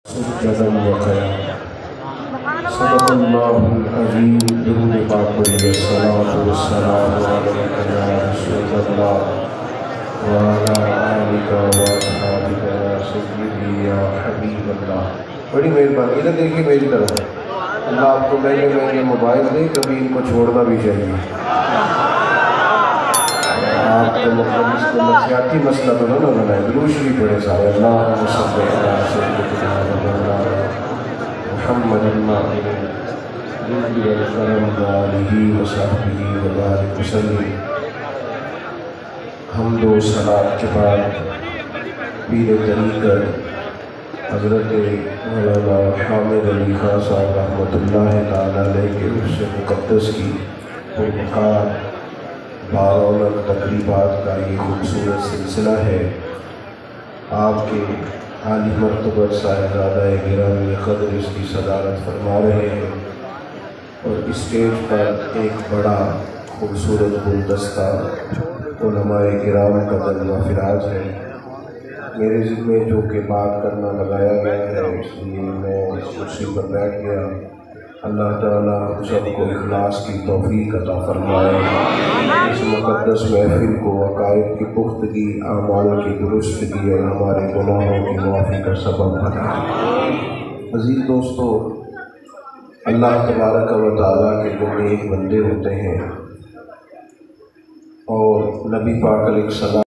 سجدا وقياما صدق اللہ العظیم درود پاک پڑھیے الصلاۃ والسلام علیک یا رسول اللہ وعلی آلک واصحابک یا سیدی یا حبیب اللہ۔ بڑی مہربانی، ادھر دیکھیے میری طرف، اللہ آپ کو مہنگے موبائل دے، کبھی ان کو چھوڑنا بھی چاہیے۔ آپ کو مطلب اس کو نفسیاتی مسئلہ تو نہ بنائے، دروش بھی پڑھے سارے۔ اللہم صلی علی سیدنا محمد المعین جود الکرم وآلہ وصحبہ وبارک وسلم۔ حمد و صلاۃ کے بعد پیر طریقت حضرت مولانا حامد علی خان صاحب رحمۃ اللہ تعالیٰ علیہ کے عرش مقدس کی پرمقام بارونق تقریبات کا یہ خوبصورت سلسلہ ہے۔ آپ کے عالی مرتبہ صاحبزادہ گرامی قدر اس کی صدارت فرما رہے ہیں، اور اسٹیج پر ایک بڑا خوبصورت گلدستہ علماء کرام کا درجہ فراز ہے۔ میرے ذمے جو کہ بات کرنا لگایا گیا ہے، اس لیے میں اس کرسی پر بیٹھ گیا۔ اللہ تعالیٰ ہم سب کو اخلاص کی توفیق عطا فرمائے، اس مقدس محفل کو عقائد کی پختگی، اعمال کی درستگی اور ہمارے گناہوں کی معافی کا سبب بنائے۔ عزیز دوستو، اللہ تبارک و تعالیٰ کے جو نیک بندے ہوتے ہیں، اور نبی پاک علیہ السلام